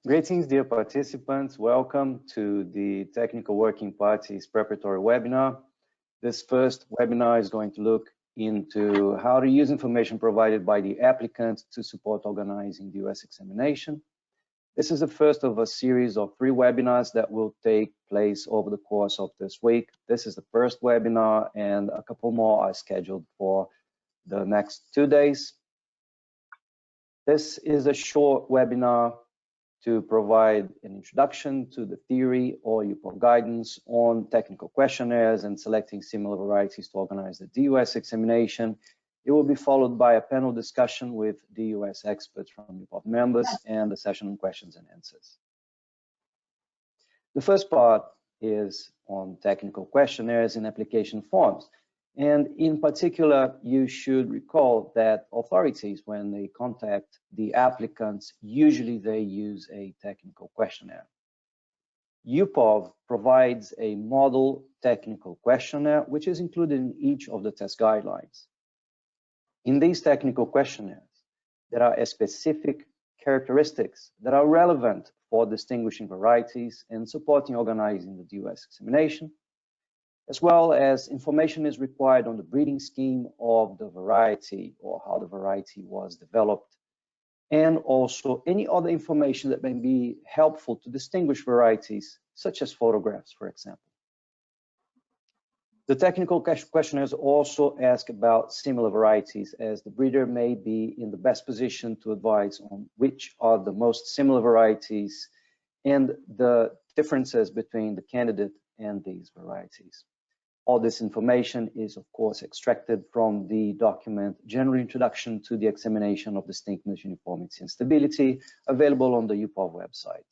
Greetings, dear participants. Welcome to the Technical Working Party's preparatory webinar. This first webinar is going to look into how to use information provided by the applicant to support organizing the DUS examination. This is the first of a series of 3 webinars that will take place over the course of this week. This is the first webinar, and a couple more are scheduled for the next 2 days. This is a short webinar to provide an introduction to the theory or UPOV guidance on technical questionnaires and selecting similar varieties to organize the DUS examination. It will be followed by a panel discussion with DUS experts from UPOV members and a session on questions and answers. The first part is on technical questionnaires and application forms. And in particular, you should recall that authorities, when they contact the applicants, usually they use a technical questionnaire. UPOV provides a model technical questionnaire, which is included in each of the test guidelines. In these technical questionnaires, there are specific characteristics that are relevant for distinguishing varieties and supporting organizing the DUS examination, as well as information is required on the breeding scheme of the variety or how the variety was developed, and also any other information that may be helpful to distinguish varieties, such as photographs, for example. The technical questionnaires also ask about similar varieties, as the breeder may be in the best position to advise on which are the most similar varieties and the differences between the candidate and these varieties. All this information is, of course, extracted from the document General Introduction to the Examination of Distinctness, Uniformity, and Stability, available on the UPOV website.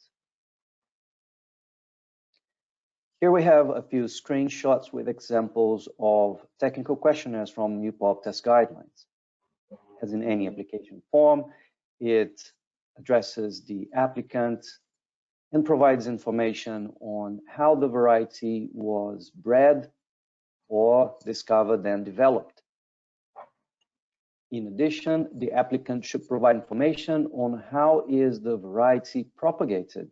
Here we have a few screenshots with examples of technical questionnaires from UPOV test guidelines. As in any application form, it addresses the applicant and provides information on how the variety was bred or discovered and developed. In addition, the applicant should provide information on how is the variety propagated.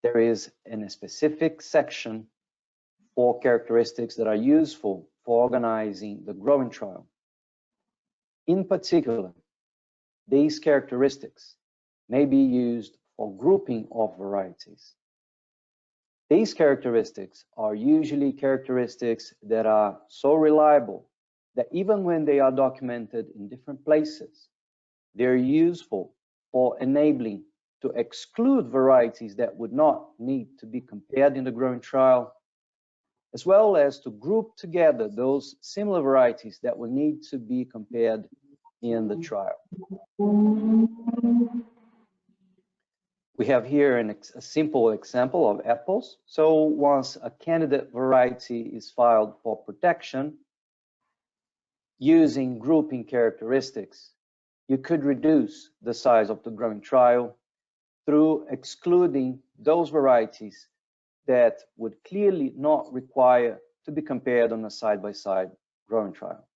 There is a specific section for characteristics that are useful for organizing the growing trial. In particular, these characteristics may be used for grouping of varieties. These characteristics are usually characteristics that are so reliable that even when they are documented in different places, they're useful for enabling to exclude varieties that would not need to be compared in the growing trial, as well as to group together those similar varieties that will need to be compared in the trial. We have here a simple example of apples. So once a candidate variety is filed for protection, using grouping characteristics, you could reduce the size of the growing trial through excluding those varieties that would clearly not require to be compared on a side-by-side growing trial.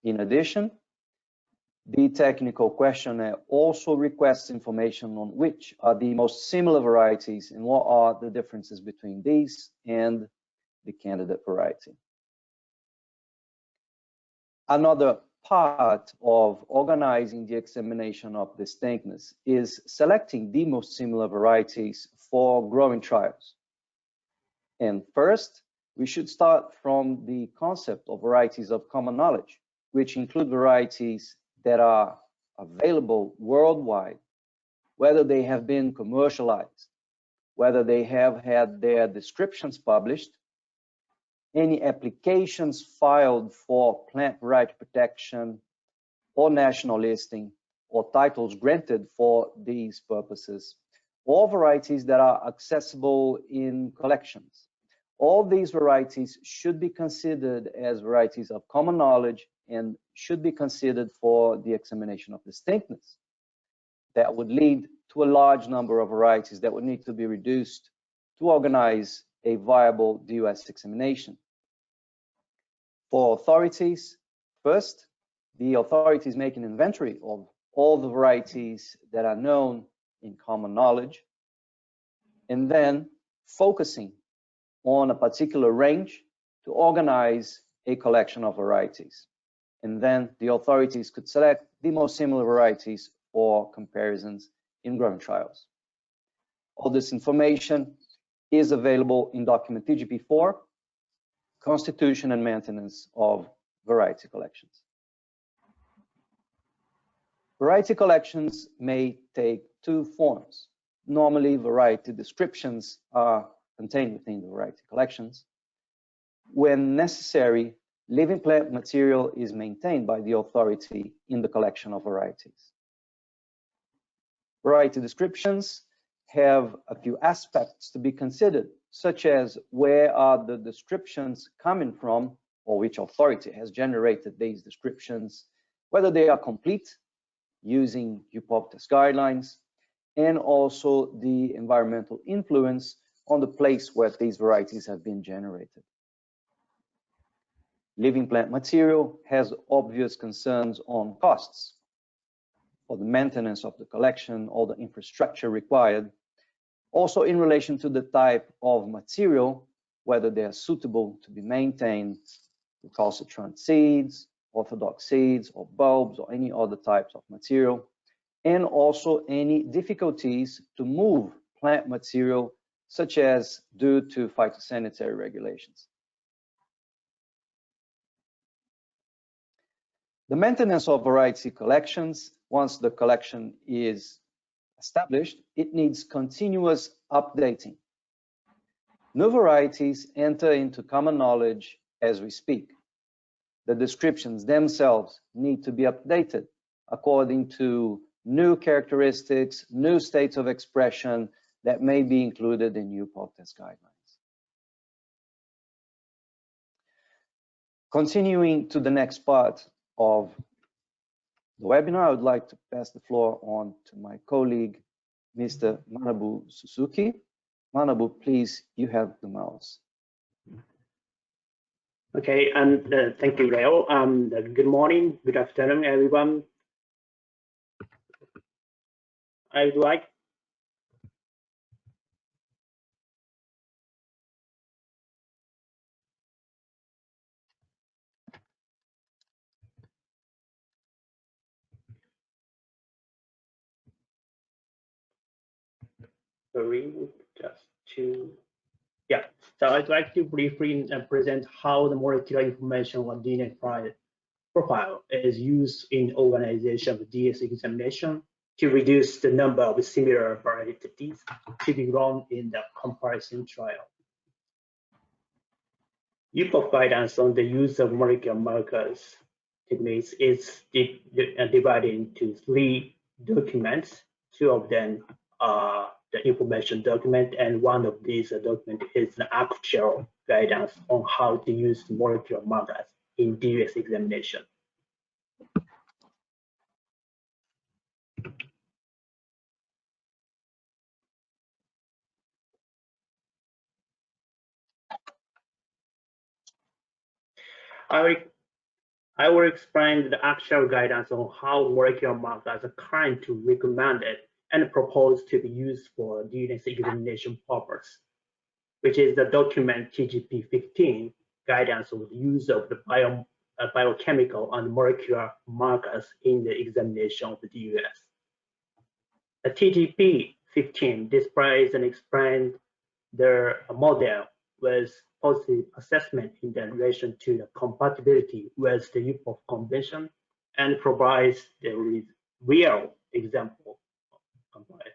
In addition, the technical questionnaire also requests information on which are the most similar varieties and what are the differences between these and the candidate variety. Another part of organizing the examination of distinctness is selecting the most similar varieties for growing trials. And first, we should start from the concept of varieties of common knowledge, which include varieties that are available worldwide, whether they have been commercialized, whether they have had their descriptions published, any applications filed for plant variety protection or national listing, or titles granted for these purposes, or varieties that are accessible in collections. All these varieties should be considered as varieties of common knowledge and should be considered for the examination of distinctness. That would lead to a large number of varieties that would need to be reduced to organize a viable DUS examination. For authorities, first, the authorities make an inventory of all the varieties that are known in common knowledge, and then focusing on a particular range to organize a collection of varieties. And then the authorities could select the most similar varieties for comparisons in growing trials. All this information is available in document TGP4, Constitution and Maintenance of Variety Collections. Variety collections may take two forms. Normally, variety descriptions are contained within the variety collections. When necessary, living plant material is maintained by the authority in the collection of varieties. Variety descriptions have a few aspects to be considered, such as where are the descriptions coming from, or which authority has generated these descriptions, whether they are complete, using UPOV test guidelines, and also the environmental influence on the place where these varieties have been generated. Living plant material has obvious concerns on costs for the maintenance of the collection, all the infrastructure required. Also in relation to the type of material, whether they are suitable to be maintained, recalcitrant seeds, orthodox seeds, or bulbs, or any other types of material, and also any difficulties to move plant material, such as due to phytosanitary regulations. The maintenance of variety collections, once the collection is established, it needs continuous updating. New varieties enter into common knowledge as we speak. The descriptions themselves need to be updated according to new characteristics, new states of expression that may be included in UPOV test guidelines. Continuing to the next part of the webinar, I would like to pass the floor on to my colleague, Mr. Manabu Suzuki. Manabu, please, you have the mouse. Okay, and thank you, Leo. Good morning, good afternoon, everyone. I would like So I'd like to briefly present how the molecular information on DNA profile is used in organization of DS examination to reduce the number of similar varieties to be run in the comparison trial. UPOV guidance on the use of molecular markers techniques is divided into 3 documents. 2 of them are the information document, and one of these documents is the actual guidance on how to use molecular markers in DUS examination. I will explain the actual guidance on how molecular markers are currently recommended and proposed to be used for DNS examination purpose, which is the document TGP15 guidance on the use of the biochemical and molecular markers in the examination of the DUS. The TGP15 displays and explains the model with positive assessment in relation to the compatibility with the UPOV convention and provides the real example of it.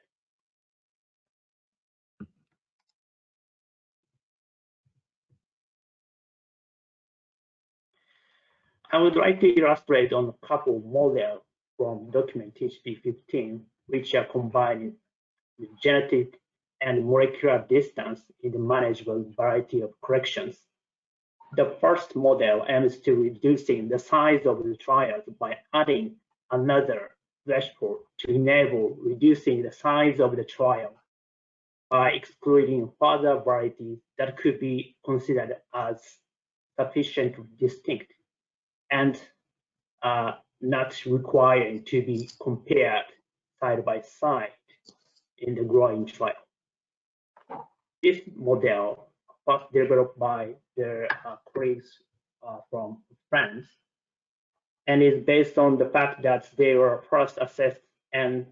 I would like to illustrate on a couple of models from document TGP15, which are combining the genetic and molecular distance in the manageable variety of corrections. The first model aims to reducing the size of the trials by adding another threshold to enable reducing the size of the trial by excluding further varieties that could be considered as sufficiently distinct and not requiring to be compared side by side in the growing trial. This model was developed by their colleagues from France and is based on the fact that they were first assessed and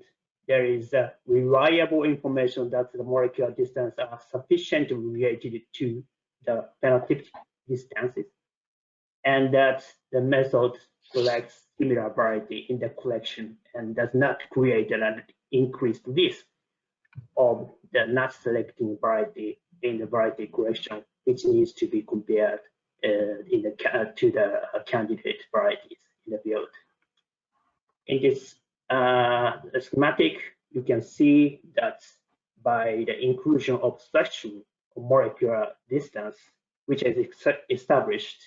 there is reliable information that the molecular distance are sufficiently related to the phenotypic distances, and that the method selects similar variety in the collection and does not create an increased risk of the not selecting variety in the variety collection, which needs to be compared to the candidate varieties in the field. In this schematic, you can see that by the inclusion of such molecular distance, which is established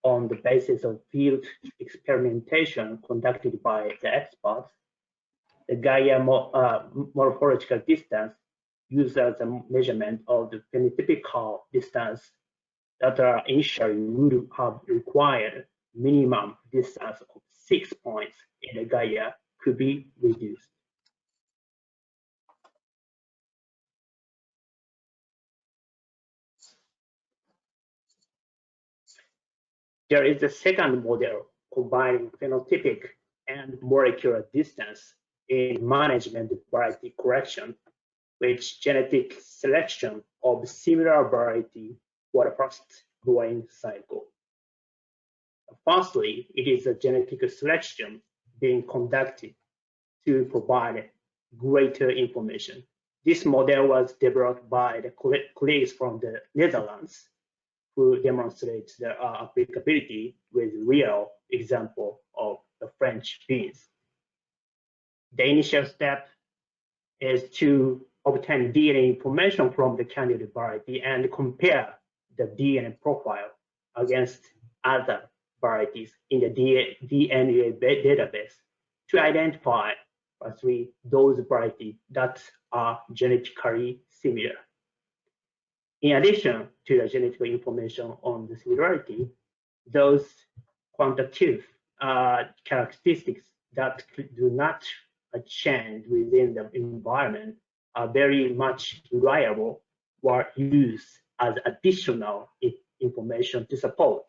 on the basis of field experimentation conducted by the experts, the Gaia morphological distance used as a measurement of the phenotypical distance that initially would have required minimum distance of 6 points in the Gaia could be reduced. There is a second model combining phenotypic and molecular distance in management variety correction, which genetic selection of similar variety for the first growing cycle. Firstly, it is a genetic selection being conducted to provide greater information. This model was developed by the colleagues from the Netherlands who demonstrates the applicability with real example of the French beans. The initial step is to obtain DNA information from the candidate variety and compare the DNA profile against other varieties in the DNA database to identify, firstly, those varieties that are genetically similar. In addition to the genetic information on the similarity, those quantitative characteristics that do not change within the environment are very much reliable or used as additional information to support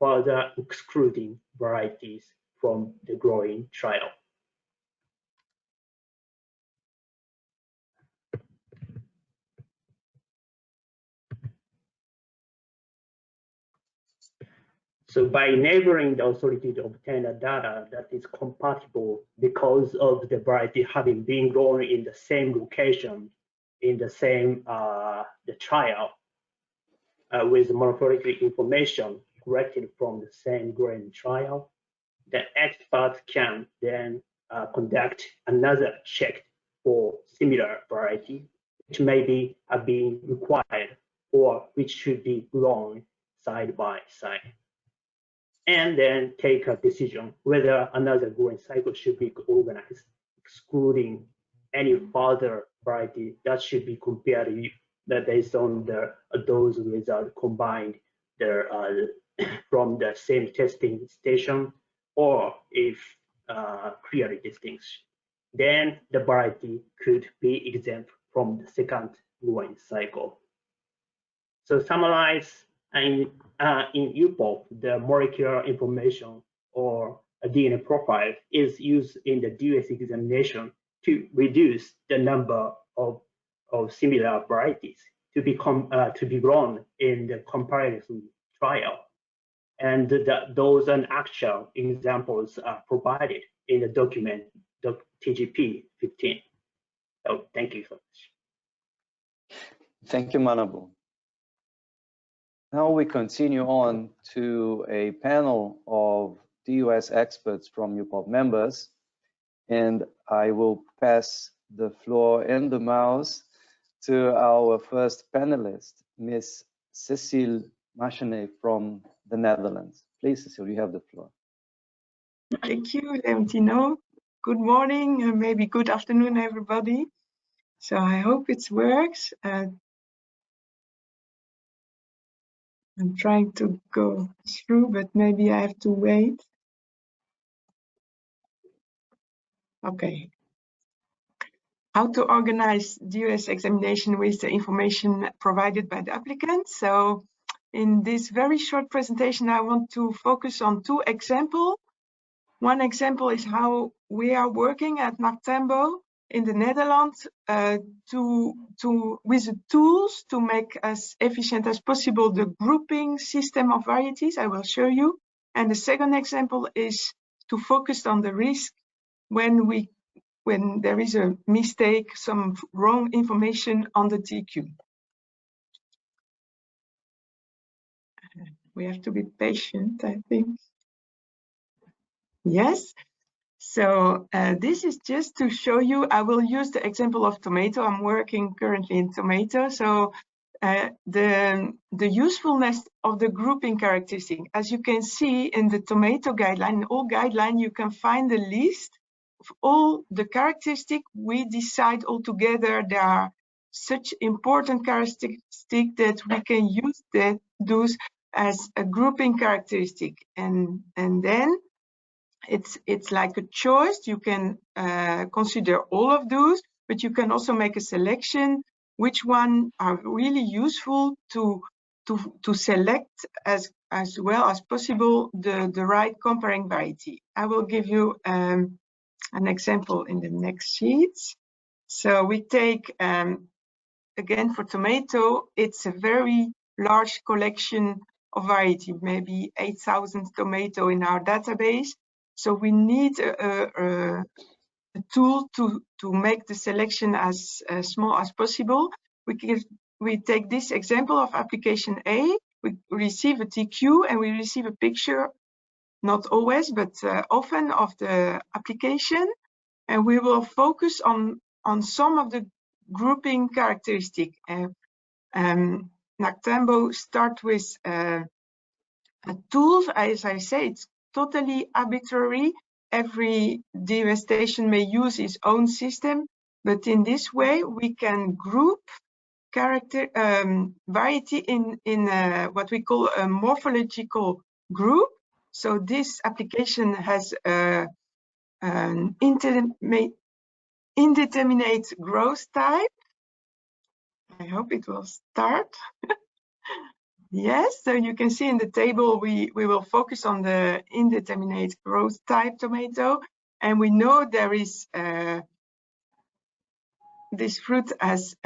further excluding varieties from the growing trial. So by enabling the authority to obtain a data that is compatible because of the variety having been grown in the same location, in the same the trial, with morphological information collected from the same growing trial, the expert can then conduct another check for similar variety, which maybe have been required or which should be grown side by side, and then take a decision whether another growing cycle should be organized, excluding any further variety that should be compared based on those results combined from the same testing station, or if clearly distinct. Then the variety could be exempt from the second growing cycle. So summarize, in UPOP, the molecular information or a DNA profile is used in the DUS examination to reduce the number of similar varieties to be grown in the comparison trial. And those are actual examples are provided in the document TGP 15. So thank you so much. Thank you, Manabu. Now we continue on to a panel of DUS experts from UPOP members, and I will pass the floor and the mouse to our first panelist, Ms. Cecile Machenet from the Netherlands. Please, Cecile, you have the floor. Thank you, Leontino. Good morning, maybe good afternoon, everybody. So I hope it works. I'm trying to go through, but maybe I have to wait. Okay. How to organize DUS examination with the information provided by the applicant. So in this very short presentation, I want to focus on two examples. One example is how we are working at NACTEMBO in the Netherlands with the tools to make as efficient as possible the grouping system of varieties. I will show you. And the second example is to focus on the risk when there is a mistake, some wrong information on the TQ. We have to be patient, I think. Yes. So this is just to show you. I will use the example of tomato. I'm working currently in tomato. So the usefulness of the grouping characteristic. As you can see in the tomato guideline, in all guideline, you can find the list of all the characteristics. We decide all together there are such important characteristics that we can use those as a grouping characteristic. And then it's like a choice. You can consider all of those, but you can also make a selection which one are really useful to select as well as possible the right comparing variety. I will give you an example in the next sheets. So we take again for tomato, it's a very large collection of variety, maybe 8,000 tomato in our database. So we need a tool to make the selection as small as possible. We take this example of application A. We receive a TQ and we receive a picture, not always, but often, of the application. And we will focus on some of the grouping characteristic. NACTEMBO start with a tool. As I say, it's totally arbitrary. Every DUS station may use its own system, but in this way we can group variety in what we call a morphological group. So this application has an indeterminate growth type. I hope it will start. Yes, so you can see in the table we will focus on the indeterminate growth type tomato, and we know there is this fruit has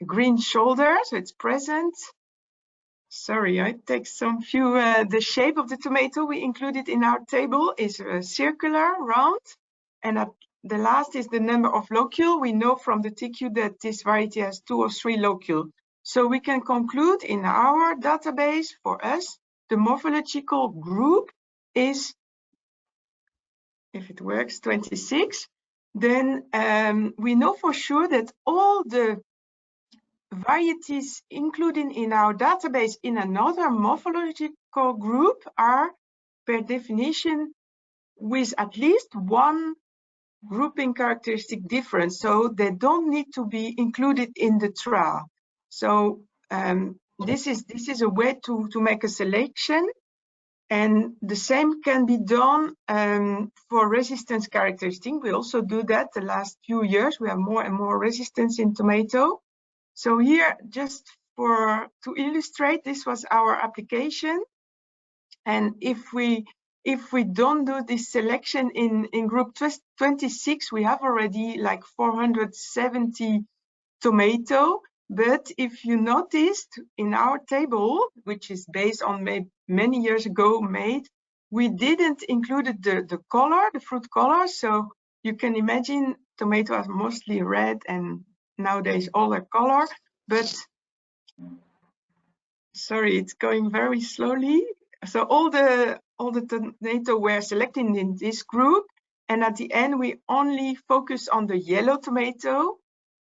green shoulder, so it's present. Sorry, I take some few. The shape of the tomato we included in our table is circular, round, and at the last is the number of locule. We know from the TQ that this variety has 2 or 3 locule. So we can conclude in our database, for us, the morphological group is, if it works, 26. Then we know for sure that all the varieties included in our database in another morphological group are, per definition, with at least one grouping characteristic difference, so they don't need to be included in the trial. So this is a way to make a selection, and the same can be done for resistance characteristic. We also do that the last few years. We have more and more resistance in tomato. So here, just to illustrate, this was our application, and if we don't do this selection in group 26, we have already like 470 tomato. But if you noticed in our table, which is based on many years ago made, we didn't include the color, the fruit color. So you can imagine tomato is mostly red, and nowadays all are color. But sorry, it's going very slowly. So all the tomato were selected in this group, and at the end we only focus on the yellow tomato,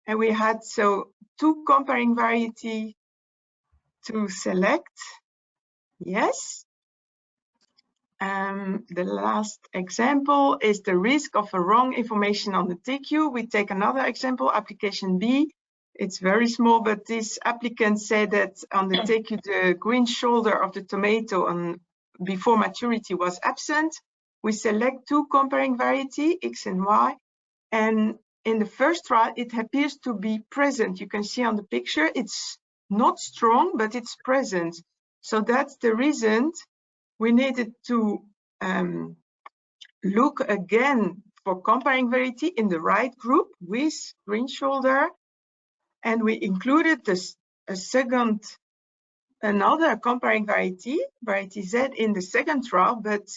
and we had 2 comparing variety to select. Yes. The last example is the risk of a wrong information on the TQ. We take another example, application B. It's very small, but this applicant said that on the TQ, the green shoulder of the tomato before maturity was absent. We select two comparing variety, X and Y, and in the first trial, it appears to be present. You can see on the picture, it's not strong, but it's present. So that's the reason we needed to look again for comparing variety in the right group with green shoulder. And we included this, another comparing variety Z in the second trial, but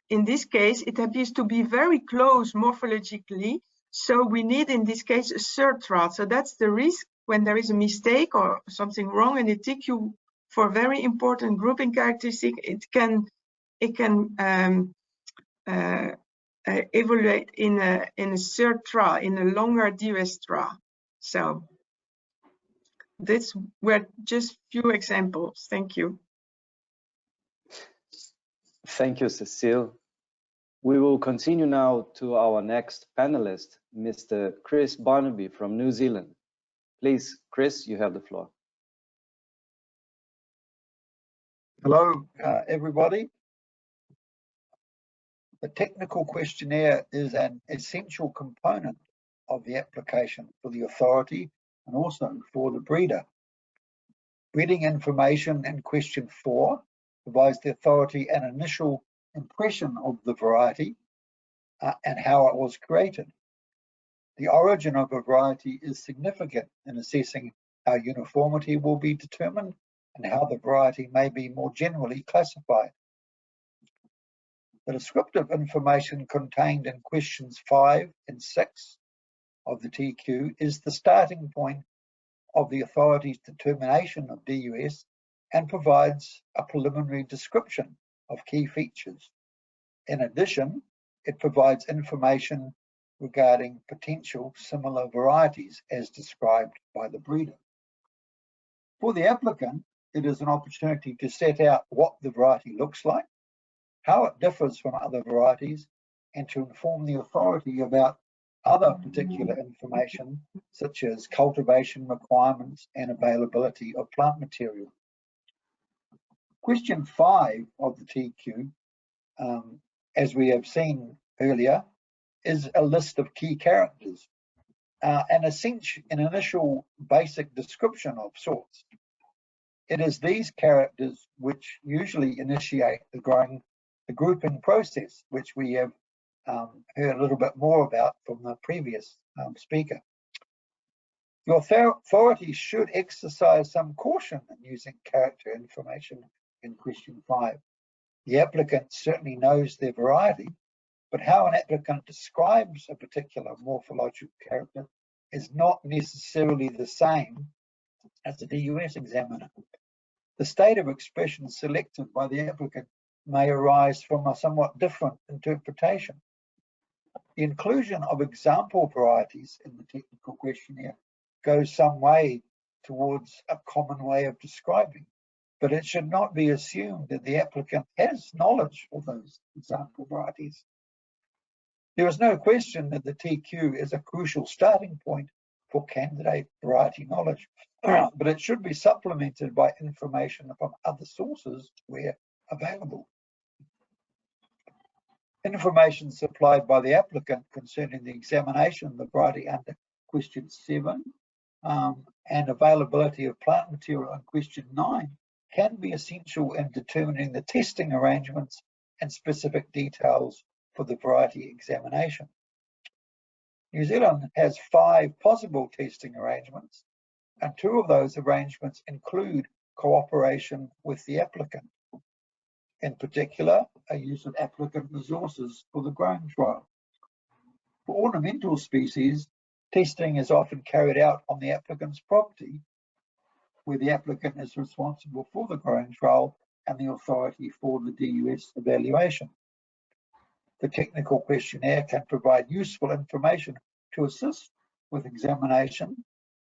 in this case, it appears to be very close morphologically. So we need, in this case, a third trial. So that's the risk when there is a mistake or something wrong in the TQ for very important grouping characteristic. It can evaluate in a third trial, in a longer DUS trial. So these were just few examples. Thank you. Thank you, Cecile. We will continue now to our next panelist, Mr. Chris Barnaby from New Zealand. Please, Chris, you have the floor. Hello, everybody. The technical questionnaire is an essential component of the application for the authority and also for the breeder. Breeding information in question 4 provides the authority an initial impression of the variety and how it was created. The origin of a variety is significant in assessing how uniformity will be determined and how the variety may be more generally classified. The descriptive information contained in questions 5 and 6 of the TQ is the starting point of the authority's determination of DUS and provides a preliminary description of key features. In addition, it provides information regarding potential similar varieties as described by the breeder. For the applicant, it is an opportunity to set out what the variety looks like, how it differs from other varieties, and to inform the authority about other particular information such as cultivation requirements and availability of plant material. Question 5 of the TQ, as we have seen earlier, is a list of key characters, an initial basic description of sorts. It is these characters which usually initiate the grouping process, which we have heard a little bit more about from the previous speaker. The authority should exercise some caution in using character information in question 5. The applicant certainly knows their variety, but how an applicant describes a particular morphological character is not necessarily the same as the DUS examiner. The state of expression selected by the applicant may arise from a somewhat different interpretation. The inclusion of example varieties in the technical questionnaire goes some way towards a common way of describing, but it should not be assumed that the applicant has knowledge of those example varieties. There is no question that the TQ is a crucial starting point for candidate variety knowledge, but it should be supplemented by information from other sources where available. Information supplied by the applicant concerning the examination of the variety under question 7 and availability of plant material in question 9 can be essential in determining the testing arrangements and specific details for the variety examination. New Zealand has 5 possible testing arrangements, and 2 of those arrangements include cooperation with the applicant. In particular, a use of applicant resources for the growing trial. For ornamental species, testing is often carried out on the applicant's property, where the applicant is responsible for the growing trial and the authority for the DUS evaluation. The technical questionnaire can provide useful information to assist with examination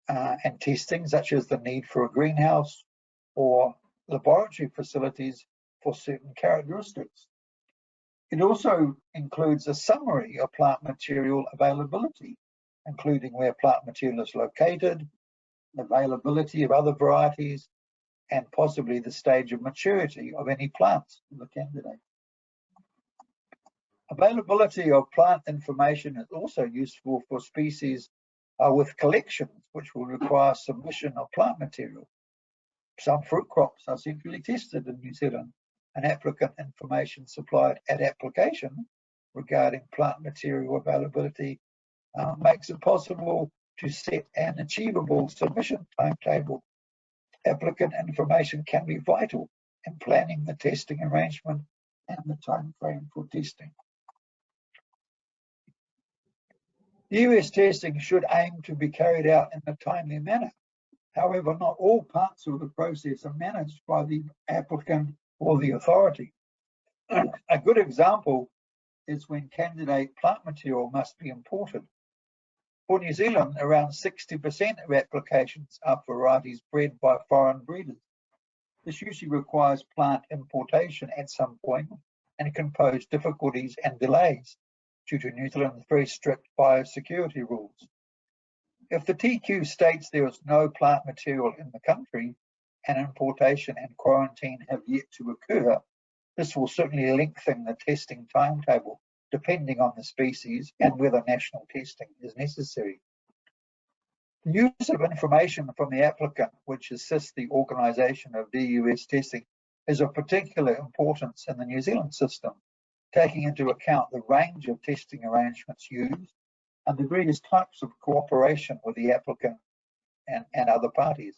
and testing, such as the need for a greenhouse or laboratory facilities for certain characteristics. It also includes a summary of plant material availability, including where plant material is located, availability of other varieties, and possibly the stage of maturity of any plants in the candidate. Availability of plant information is also useful for species with collections, which will require submission of plant material. Some fruit crops are centrally tested in New Zealand, and applicant information supplied at application regarding plant material availability makes it possible to set an achievable submission timetable. Applicant information can be vital in planning the testing arrangement and the time frame for testing. DUS testing should aim to be carried out in a timely manner. However, not all parts of the process are managed by the applicant or the authority. A good example is when candidate plant material must be imported. For New Zealand, around 60% of applications are for varieties bred by foreign breeders. This usually requires plant importation at some point and can pose difficulties and delays due to New Zealand's very strict biosecurity rules. If the TQ states there is no plant material in the country and importation and quarantine have yet to occur, this will certainly lengthen the testing timetable depending on the species and whether national testing is necessary. The use of information from the applicant which assists the organisation of DUS testing is of particular importance in the New Zealand system, taking into account the range of testing arrangements used and the various types of cooperation with the applicant and other parties.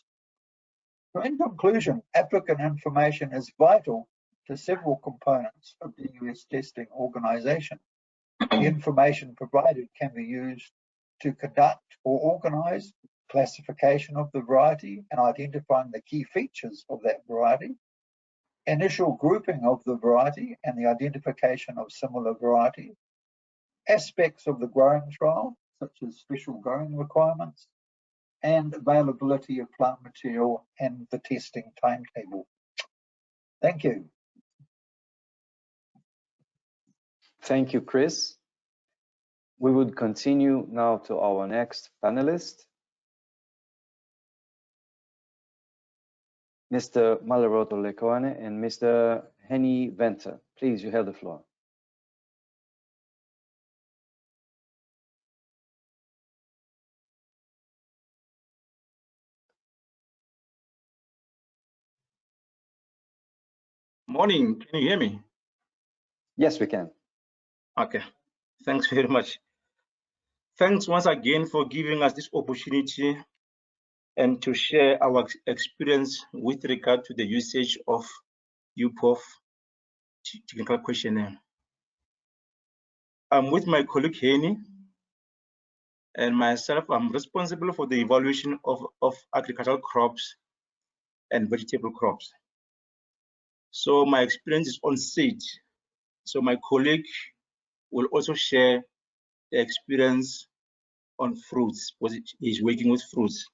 So in conclusion, applicant information is vital to several components of the DUS testing organisation. The information provided can be used to conduct or organise classification of the variety and identifying the key features of that variety, initial grouping of the variety and the identification of similar varieties, aspects of the growing trial, such as special growing requirements, and availability of plant material and the testing timetable. Thank you. Thank you, Chris. We would continue now to our next panelist, Mr. Malaroto Lekoane and Mr. Henny Venter. Please, you have the floor. Morning, can you hear me? Yes, we can. Okay, thanks very much. Thanks once again for giving us this opportunity and to share our experience with regard to the usage of UPOF technical questionnaire. I'm with my colleague Henny and myself. I'm responsible for the evaluation of agricultural crops and vegetable crops. So my experience is on seed. So my colleague will also share the experience on fruits, because he's working with fruits.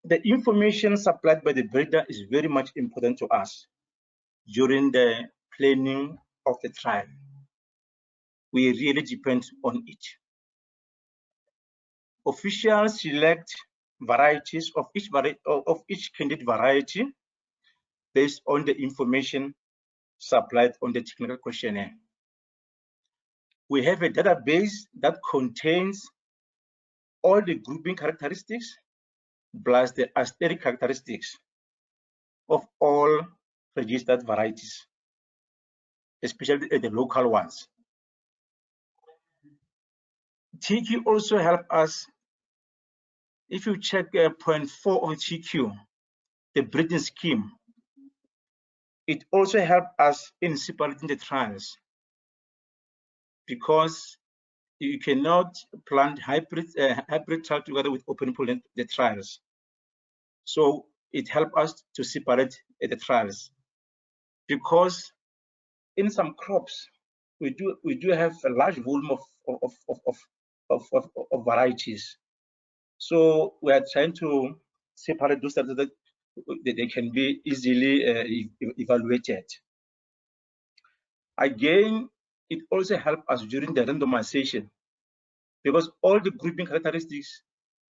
The information supplied by the breeder is very much important to us during the planning of the trial. We really depend on it. Officials select varieties of each candidate variety based on the information supplied on the technical questionnaire. We have a database that contains all the grouping characteristics plus the aesthetic characteristics of all registered varieties, especially the local ones. TQ also help us. If you check point 4 of TQ, the breeding scheme, it also helps us in separating the trials, because you cannot plant hybrid trial together with open pool the trials. So it helps us to separate the trials, because in some crops we do have a large volume of varieties. So we are trying to separate those so that they can be easily evaluated. Again, it also helps us during the randomization, because all the grouping characteristics,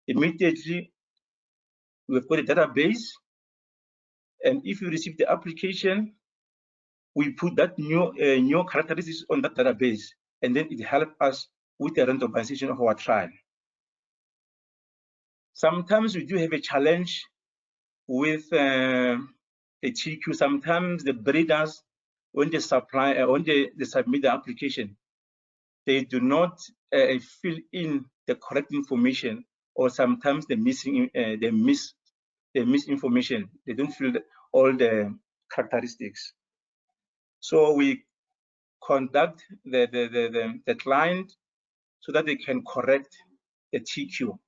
immediately we've got a database, and if you receive the application, we put that new characteristics on that database, and then it helps us with the randomization of our trial. Sometimes we do have a challenge with the TQ. Sometimes the breeders, when they submit the application, they do not fill in the correct information, or sometimes they miss information. They don't fill all the characteristics. So we conduct the client so that they can correct the TQ.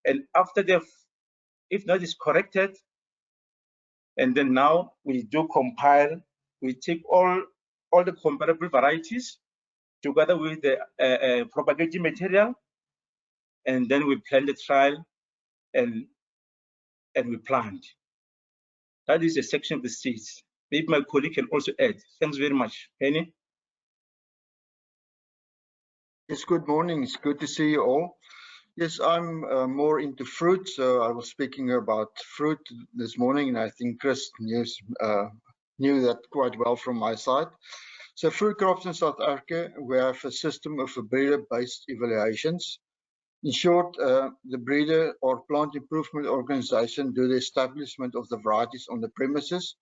And after if that is corrected, and then now we do compile, we take all the comparable varieties together with the propagating material, and then we plan the trial and we plant. That is a section of the seeds. Maybe my colleague can also add. Thanks very much. Penny? Yes, good morning. It's good to see you all. Yes, I'm more into fruit, so I was speaking about fruit this morning, and I think Chris knew that quite well from my side. So fruit crops in South Africa, we have a system of breeder-based evaluations. In short, the breeder or plant improvement organization do the establishment of the varieties on the premises,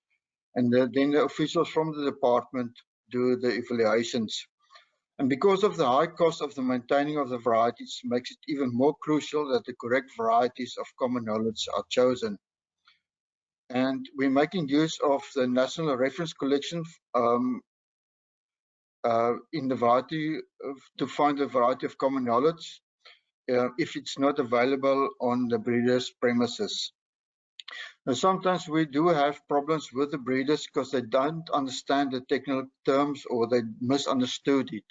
and then the officials from the department do the evaluations. And because of the high cost of the maintaining of the varieties, makes it even more crucial that the correct varieties of common knowledge are chosen. And we're making use of the National Reference Collection in the variety to find the variety of common knowledge if it's not available on the breeder's premises. Now, sometimes we do have problems with the breeders because they don't understand the technical terms or they misunderstood it.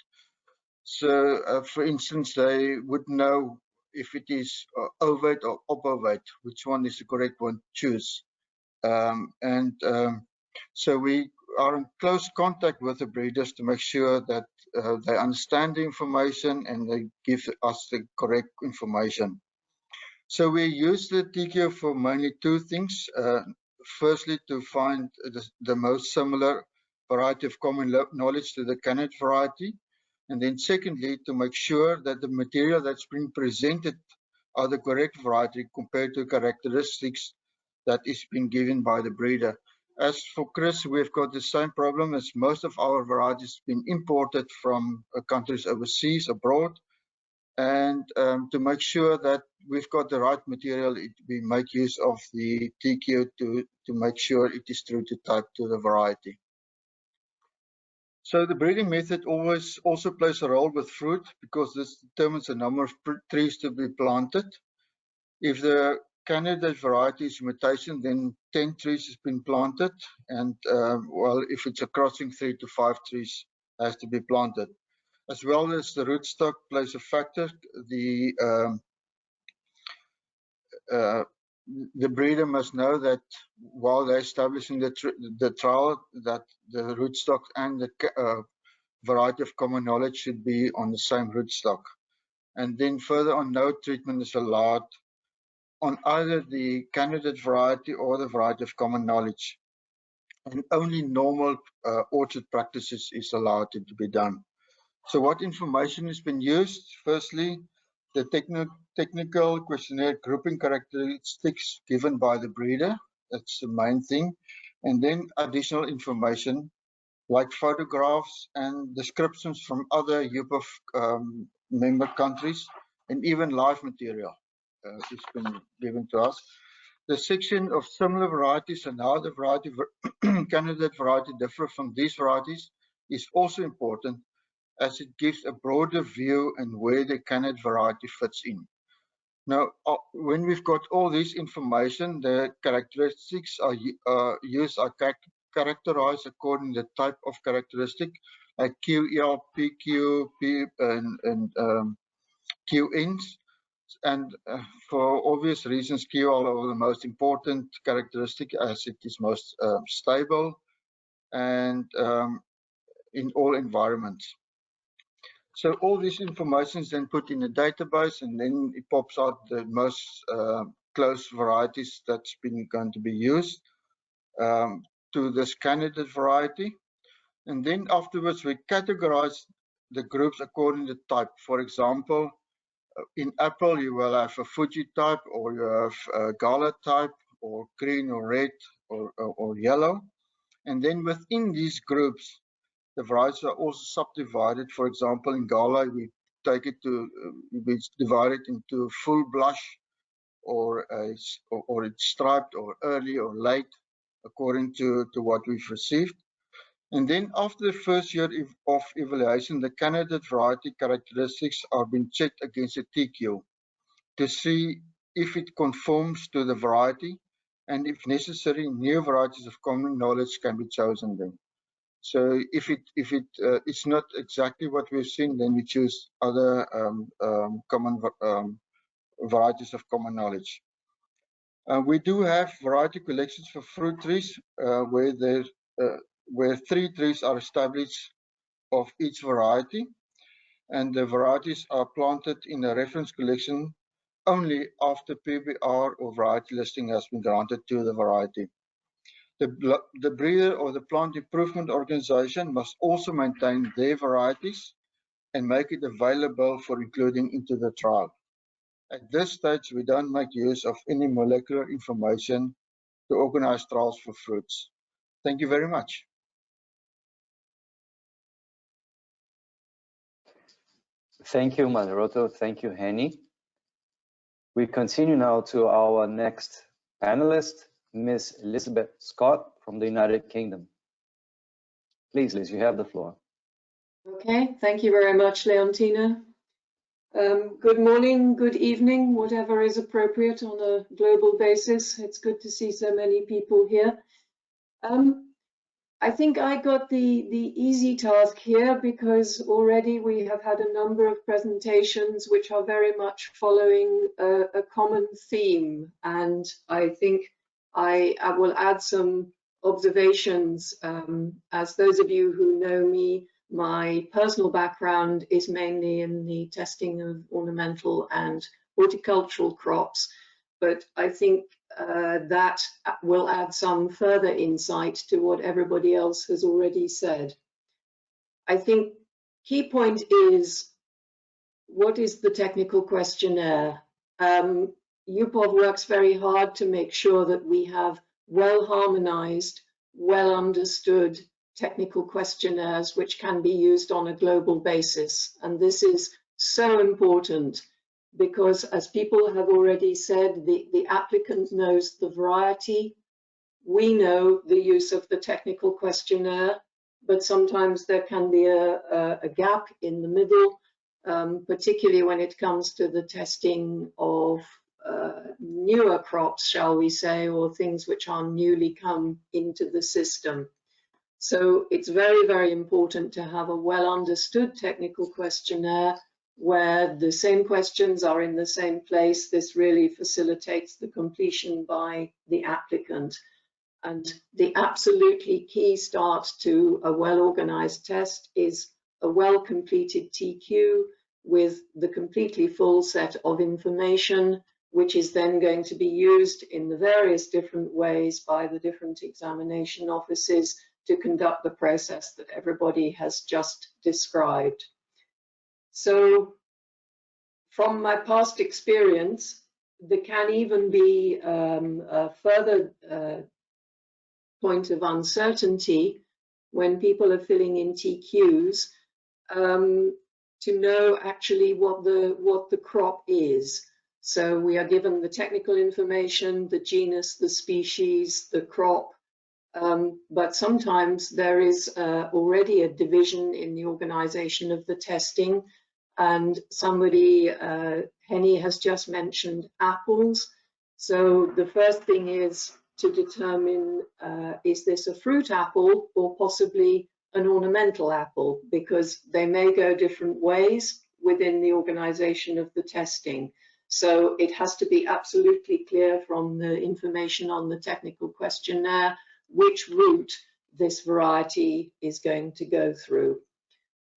So, for instance, they would know if it is ovate or opovate, which one is the correct one to choose. So we are in close contact with the breeders to make sure that they understand the information and they give us the correct information. So we use the TQ for mainly two things. Firstly, to find the most similar variety of common knowledge to the candidate variety. And then secondly, to make sure that the material that's been presented are the correct variety compared to characteristics that is being given by the breeder. As for Chris, we've got the same problem as most of our varieties been imported from countries overseas, abroad. And to make sure that we've got the right material, we make use of the TQ to make sure it is true to type to the variety. So the breeding method also plays a role with fruit because this determines the number of trees to be planted. If the candidate variety is mutation, then 10 trees has been planted, and well, if it's a crossing, 3 to 5 trees has to be planted. As well as the rootstock plays a factor. The breeder must know that while they're establishing the trial, that the rootstock and the variety of common knowledge should be on the same rootstock. And then further on, no treatment is allowed on either the candidate variety or the variety of common knowledge. And only normal orchard practices is allowed to be done. So what information has been used? Firstly, the technical questionnaire grouping characteristics given by the breeder. That's the main thing. And then additional information like photographs and descriptions from other UPOF member countries, and even live material has been given to us. The section of similar varieties and how the variety candidate variety differ from these varieties is also important, as it gives a broader view and where the candidate variety fits in. Now, when we've got all this information, the characteristics are characterized according to the type of characteristic, like QEL, PQ, and QNs. And for obvious reasons, QL are the most important characteristic as it is most stable and in all environments. So all this information is then put in a database, and then it pops out the most close varieties that's been going to be used to this candidate variety. And then afterwards, we categorize the groups according to type. For example, in apple, you will have a Fuji type, or you have a Gala type, or green, or red, or yellow. And then within these groups, the varieties are also subdivided. For example, in Gala, we take it to, we divide it into full blush, or it's striped, or early, or late, according to what we've received. And then after the first year of evaluation, the candidate variety characteristics are being checked against a TQ to see if it conforms to the variety, and if necessary, new varieties of common knowledge can be chosen then. So if it's not exactly what we've seen, then we choose other common varieties of common knowledge. We do have variety collections for fruit trees, where 3 trees are established of each variety, and the varieties are planted in a reference collection only after PBR or variety listing has been granted to the variety. The breeder or the plant improvement organization must also maintain their varieties and make it available for including into the trial. At this stage, we don't make use of any molecular information to organize trials for fruits. Thank you very much. Thank you, Maneroto. Thank you, Henny. We continue now to our next panelist, Ms. Elizabeth Scott from the United Kingdom. Please, Liz, you have the floor. Okay, thank you very much, Leontina. Good morning, good evening, whatever is appropriate on a global basis. It's good to see so many people here. I think I got the easy task here, because already we have had a number of presentations which are very much following a common theme, and I think I will add some observations. As those of you who know me, my personal background is mainly in the testing of ornamental and horticultural crops, but I think that will add some further insight to what everybody else has already said. I think key point is, what is the technical questionnaire? UPOV works very hard to make sure that we have well harmonized, well understood technical questionnaires which can be used on a global basis. And this is so important, because as people have already said, the applicant knows the variety. We know the use of the technical questionnaire, but sometimes there can be a gap in the middle, particularly when it comes to the testing of newer crops, shall we say, or things which are newly come into the system. So it's very, very important to have a well understood technical questionnaire where the same questions are in the same place. This really facilitates the completion by the applicant. And the absolutely key start to a well-organized test is a well-completed TQ with the completely full set of information, which is then going to be used in the various different ways by the different examination offices to conduct the process that everybody has just described. So from my past experience, there can even be a further point of uncertainty when people are filling in TQs to know actually what the crop is. So we are given the technical information, the genus, the species, the crop, but sometimes there is already a division in the organization of the testing. And somebody, Henny, has just mentioned apples. So the first thing is to determine, is this a fruit apple or possibly an ornamental apple? Because they may go different ways within the organization of the testing. So it has to be absolutely clear from the information on the technical questionnaire which route this variety is going to go through.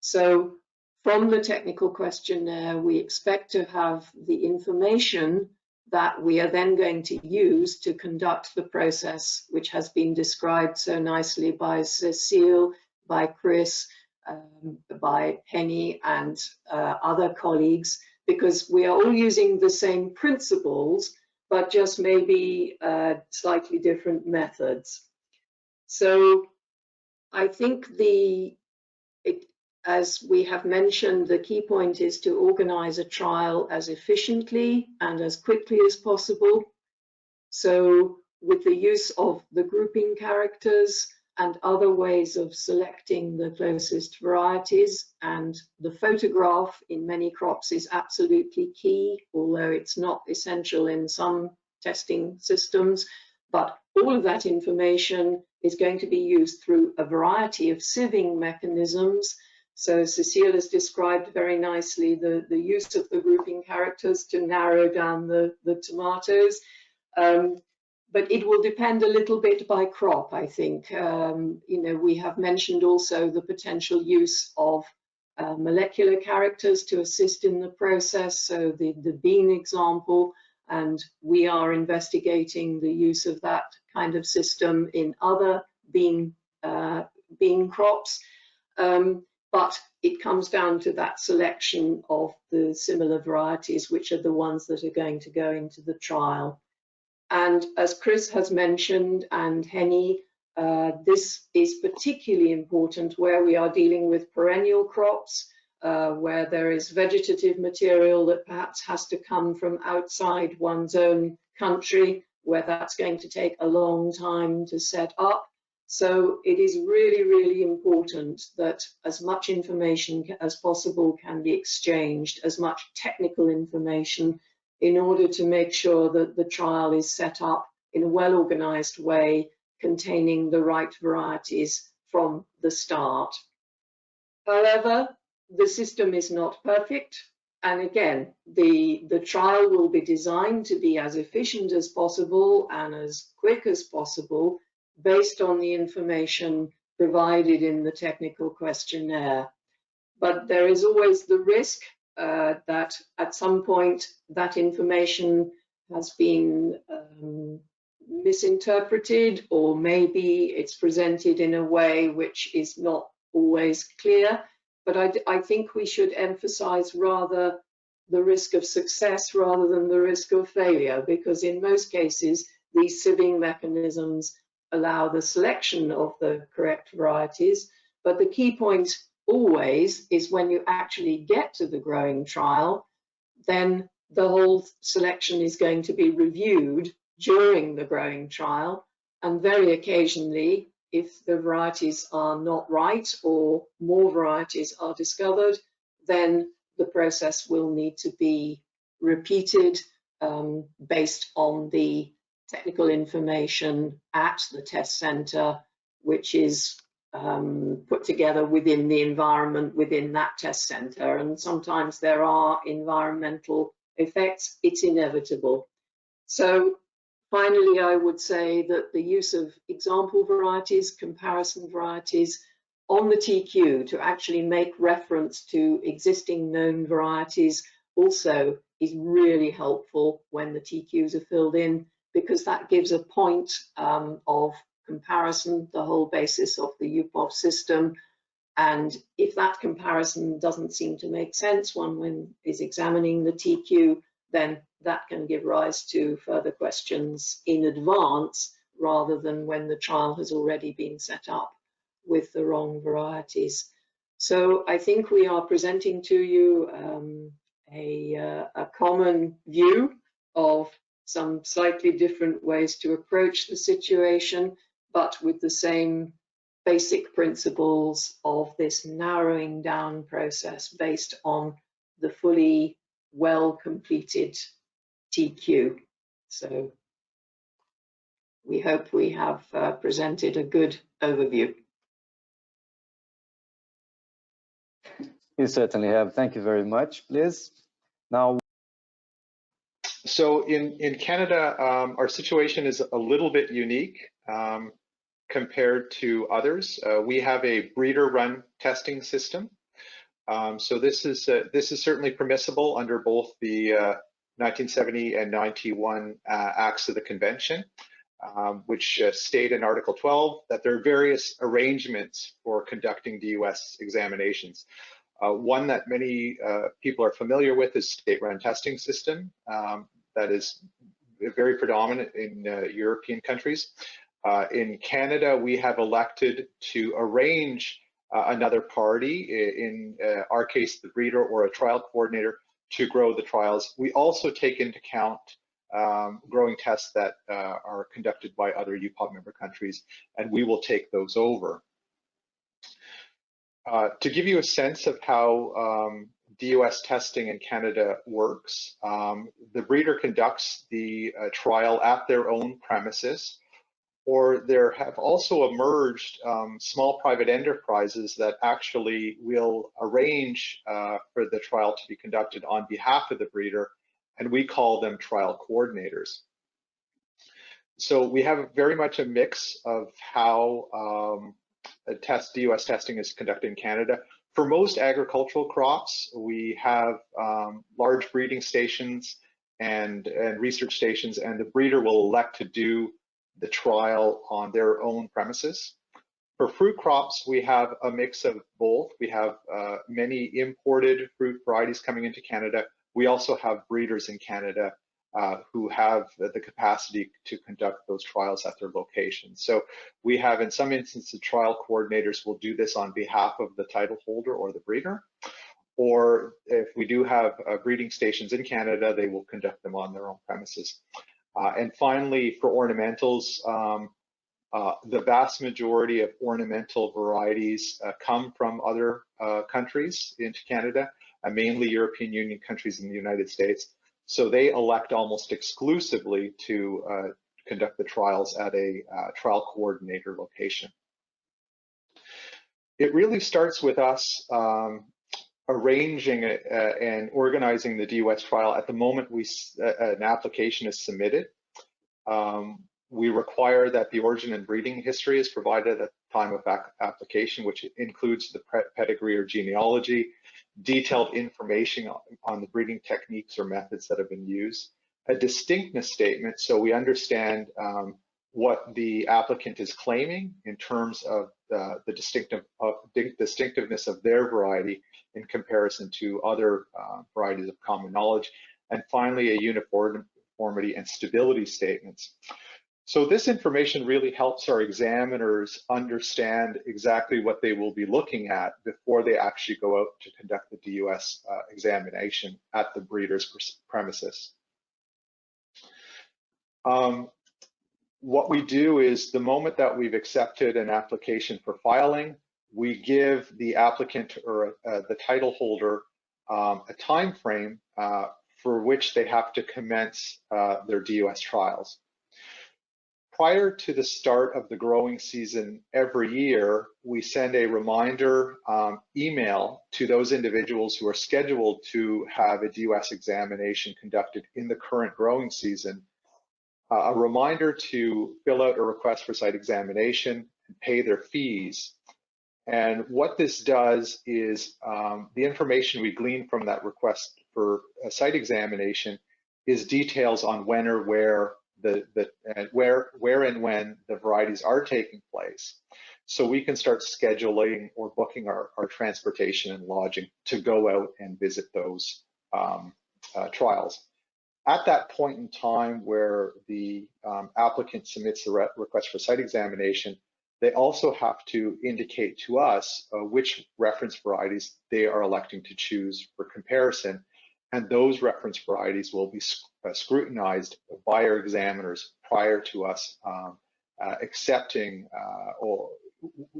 So from the technical questionnaire, we expect to have the information that we are then going to use to conduct the process, which has been described so nicely by Cecile by Chris, by Henny and other colleagues, because we are all using the same principles, but just maybe slightly different methods. So I think as we have mentioned, the key point is to organize a trial as efficiently and as quickly as possible. So with the use of the grouping characters and other ways of selecting the closest varieties, and the photograph in many crops is absolutely key, although it's not essential in some testing systems. But all of that information is going to be used through a variety of sieving mechanisms. So Cecile has described very nicely the use of the grouping characters to narrow down the tomatoes. But it will depend a little bit by crop, I think. We have mentioned also the potential use of molecular characters to assist in the process. So the bean example, and we are investigating the use of that kind of system in other bean crops. But it comes down to that selection of the similar varieties, which are the ones that are going to go into the trial. And as Chris has mentioned, and Henny, this is particularly important where we are dealing with perennial crops, where there is vegetative material that perhaps has to come from outside one's own country, where that's going to take a long time to set up. So it is really, really important that as much information as possible can be exchanged, as much technical information, in order to make sure that the trial is set up in a well-organized way, containing the right varieties from the start. However, the system is not perfect. And again, the trial will be designed to be as efficient as possible and as quick as possible, based on the information provided in the technical questionnaire. But there is always the risk that at some point that information has been misinterpreted, or maybe it's presented in a way which is not always clear. But I think we should emphasize rather the risk of success rather than the risk of failure, because in most cases these sieving mechanisms allow the selection of the correct varieties. But the key point always is when you actually get to the growing trial, then the whole selection is going to be reviewed during the growing trial. And very occasionally, if the varieties are not right or more varieties are discovered, then the process will need to be repeated based on the technical information at the test center, which is put together within the environment within that test center. And sometimes there are environmental effects. It's inevitable. So finally, I would say that the use of example varieties, comparison varieties on the TQ to actually make reference to existing known varieties also is really helpful when the TQs are filled in, because that gives a point of comparison, the whole basis of the UPOV system. And if that comparison doesn't seem to make sense when is examining the TQ, then that can give rise to further questions in advance, rather than when the trial has already been set up with the wrong varieties. So I think we are presenting to you a common view of some slightly different ways to approach the situation, but with the same basic principles of this narrowing down process based on the fully well completed TQ. So we hope we have presented a good overview. You certainly have. Thank you very much, Liz. Now, so in Canada, our situation is a little bit unique compared to others. We have a breeder-run testing system. So this is certainly permissible under both the 1970 and 91 acts of the convention. which state in Article 12 that there are various arrangements for conducting DUS examinations. One that many people are familiar with is state-run testing system. That is very predominant in European countries. In Canada, we have elected to arrange another party, in our case, the breeder or a trial coordinator, to grow the trials. We also take into account growing tests that are conducted by other UPOP member countries, and we will take those over. To give you a sense of how DUS testing in Canada works, the breeder conducts the trial at their own premises, or there have also emerged small private enterprises that actually will arrange for the trial to be conducted on behalf of the breeder, and we call them trial coordinators. So we have very much a mix of how DUS testing is conducted in Canada. For most agricultural crops, we have large breeding stations and research stations, and the breeder will elect to do the trial on their own premises. For fruit crops, we have a mix of both. We have many imported fruit varieties coming into Canada. We also have breeders in Canada who have the capacity to conduct those trials at their locations. So we have, in some instances, trial coordinators will do this on behalf of the title holder or the breeder. Or if we do have breeding stations in Canada, they will conduct them on their own premises. And finally, for ornamentals, the vast majority of ornamental varieties come from other countries into Canada, mainly European Union countries and the United States. So they elect almost exclusively to conduct the trials at a trial coordinator location. It really starts with us arranging and organizing the DUS trial at the moment an application is submitted. We require that the origin and breeding history is provided at the time of application, which includes the pedigree or genealogy, detailed information on the breeding techniques or methods that have been used, a distinctness statement so we understand what the applicant is claiming in terms of the distinctiveness of their variety in comparison to other varieties of common knowledge, and finally a uniformity and stability statements. So this information really helps our examiners understand exactly what they will be looking at before they actually go out to conduct the DUS examination at the breeder's premises. What we do is the moment that we've accepted an application for filing, we give the applicant or the title holder a time frame for which they have to commence their DUS trials. Prior to the start of the growing season every year, we send a reminder email to those individuals who are scheduled to have a DUS examination conducted in the current growing season, a reminder to fill out a request for site examination and pay their fees. And what this does is the information we glean from that request for a site examination is details on when or where where and when the varieties are taking place. So we can start scheduling or booking our transportation and lodging to go out and visit those trials. At that point in time where the applicant submits the request for site examination, they also have to indicate to us which reference varieties they are electing to choose for comparison. And those reference varieties will be scrutinized by our examiners prior to us accepting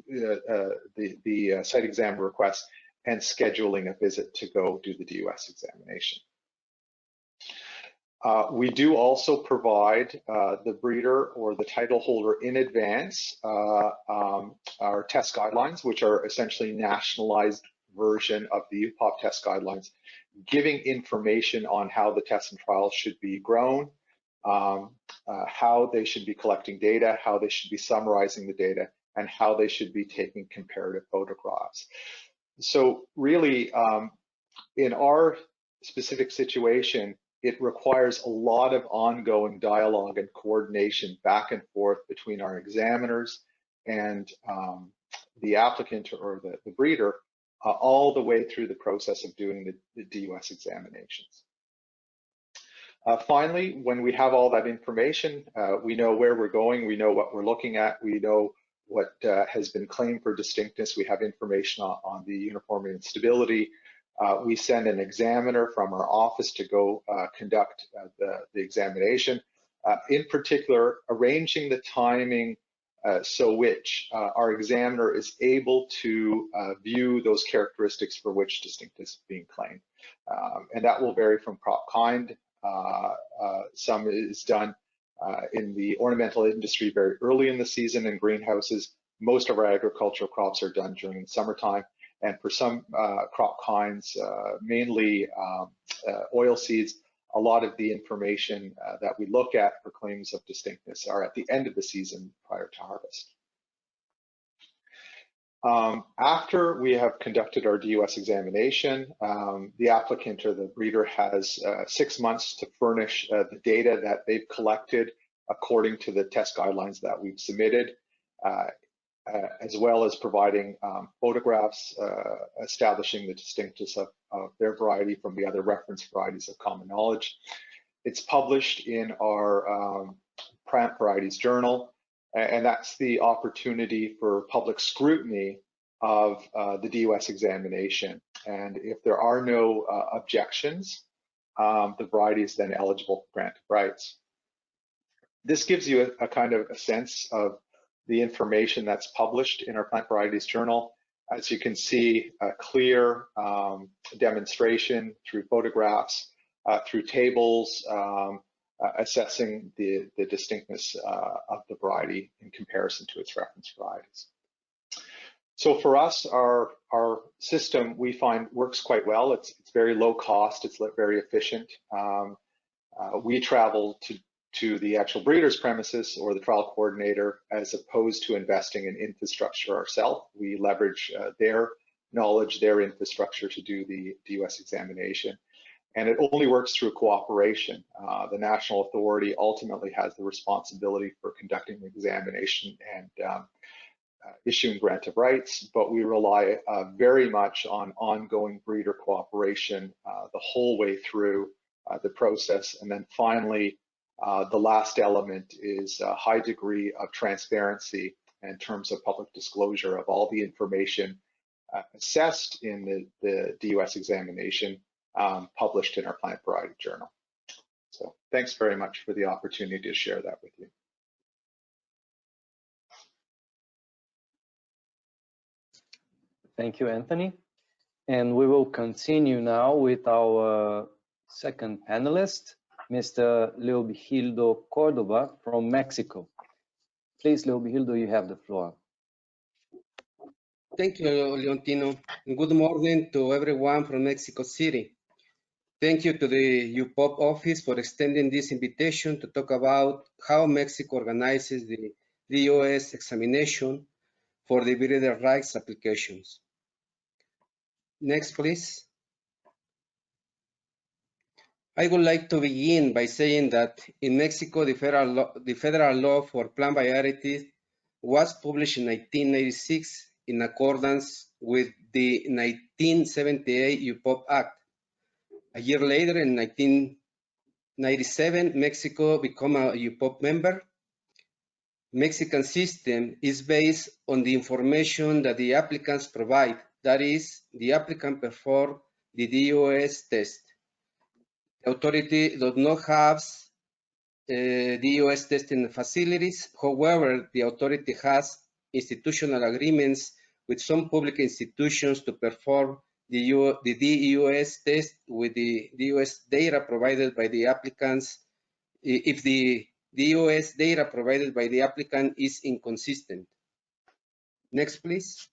the site exam request and scheduling a visit to go do the DUS examination. We do also provide the breeder or the title holder in advance our test guidelines, which are essentially nationalized version of the UPOP test guidelines, giving information on how the tests and trials should be grown, how they should be collecting data, how they should be summarizing the data, and how they should be taking comparative photographs. So really, in our specific situation, it requires a lot of ongoing dialogue and coordination back and forth between our examiners and the applicant or the breeder, all the way through the process of doing the DUS examinations. Finally, when we have all that information, we know where we're going, we know what we're looking at, we know what has been claimed for distinctness, we have information on the uniformity and stability. We send an examiner from our office to go conduct the examination. In particular, arranging the timing so which our examiner is able to view those characteristics for which distinctness is being claimed. And that will vary from crop kind. Some is done in the ornamental industry very early in the season in greenhouses. Most of our agricultural crops are done during the summertime. And for some crop kinds, mainly oil seeds, a lot of the information that we look at for claims of distinctness are at the end of the season prior to harvest. After we have conducted our DUS examination, the applicant or the breeder has 6 months to furnish the data that they've collected according to the test guidelines that we've submitted, as well as providing photographs establishing the distinctness of their variety from the other reference varieties of common knowledge. It's published in our plant varieties journal, and that's the opportunity for public scrutiny of the DUS examination. And if there are no objections, the variety is then eligible for grant of rights. This gives you a kind of a sense of the information that's published in our plant varieties journal. As you can see, a clear demonstration through photographs, through tables, assessing the distinctness of the variety in comparison to its reference varieties. So for us, our system, we find, works quite well. It's very low cost, it's very efficient. We travel to the actual breeder's premises or the trial coordinator as opposed to investing in infrastructure ourselves. We leverage their knowledge, their infrastructure to do the DUS examination. And it only works through cooperation. The national authority ultimately has the responsibility for conducting the examination and issuing grant of rights, but we rely very much on ongoing breeder cooperation the whole way through the process. And then finally, the last element is a high degree of transparency in terms of public disclosure of all the information assessed in the DUS examination published in our plant variety journal. So thanks very much for the opportunity to share that with you. Thank you, Anthony. And we will continue now with our second panelist, Mr. Leovigildo Cordova from Mexico. Please, Leovigildo, you have the floor. Thank you, Leontino. Good morning to everyone from Mexico City. Thank you to the UPOP office for extending this invitation to talk about how Mexico organizes the DUS examination for the breeder rights applications. Next, please. I would like to begin by saying that in Mexico, the federal law for plant varieties was published in 1996 in accordance with the 1978 UPOP Act. A year later, in 1997, Mexico became a UPOP member. Mexican system is based on the information that the applicants provide. That is, the applicant perform the DUS test. The authority does not have DUS testing facilities. However, the authority has institutional agreements with some public institutions to perform the DUS test with the DUS data provided by the applicants if the DUS data provided by the applicant is inconsistent. Next, please.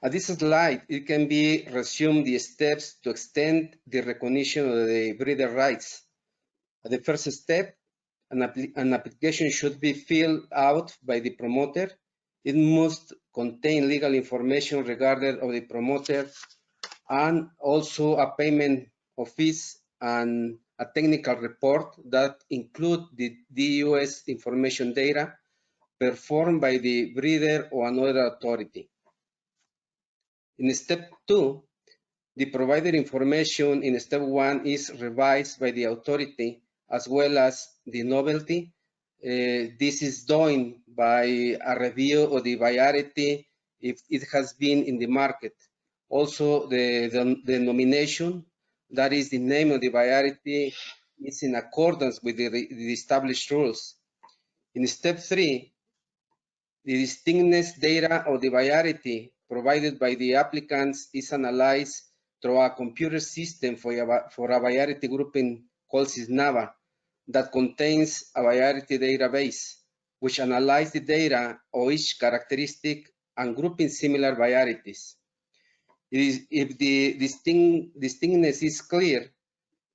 At this slide, it can be resumed the steps to extend the recognition of the breeder rights. At the first step, an application should be filled out by the promoter. It must contain legal information regarding of the promoter and also a payment of fees and a technical report that include the DUS information data performed by the breeder or another authority. In step 2, the provided information in step 1 is revised by the authority as well as the novelty. This is done by a review of the variety if it has been in the market. Also, the nomination, that is the name of the variety, is in accordance with the established rules. In step 3, the distinctness data of the variety provided by the applicants is analyzed through a computer system for a variety grouping called SysNava that contains a variety database, which analyzes the data of each characteristic and grouping similar varieties. If the distinctness is clear,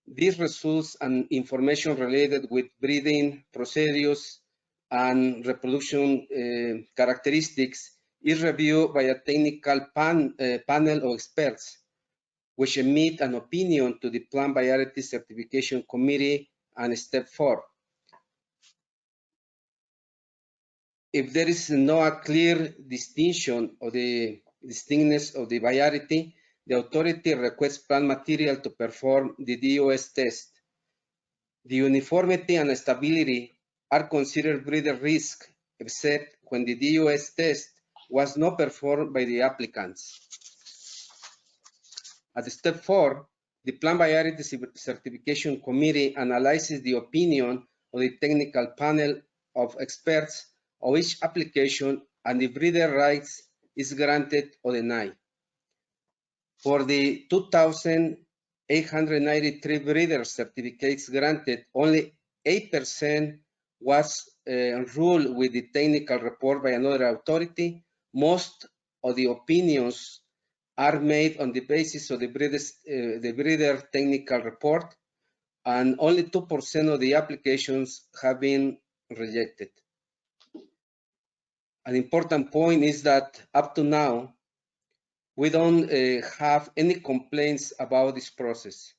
this results in information related with breeding procedures and reproduction characteristics is reviewed by a technical panel of experts, which emit an opinion to the Plant Variety Certification Committee. And step 4, if there is no clear distinction of the distinctness of the variety, the authority requests plant material to perform the DUS test. The uniformity and stability are considered breeder risk, except when the DUS test was not performed by the applicants. At step 4, the Plant Variety Certification Committee analyzes the opinion of the technical panel of experts of each application, and the breeder rights is granted or denied. For the 2,893 breeder certificates granted, only 8% was ruled with the technical report by another authority. Most of the opinions are made on the basis of the breeder technical report, and only 2% of the applications have been rejected. An important point is that up to now, we don't have any complaints about this process.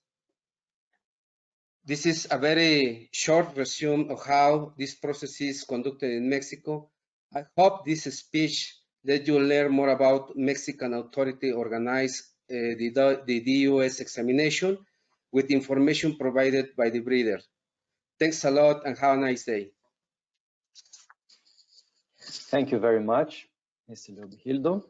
This is a very short resume of how this process is conducted in Mexico. I hope this speech let you learn more about Mexican authority organized the DUS examination with information provided by the breeder. Thanks a lot and have a nice day. Thank you very much, Mr. Leovigildo.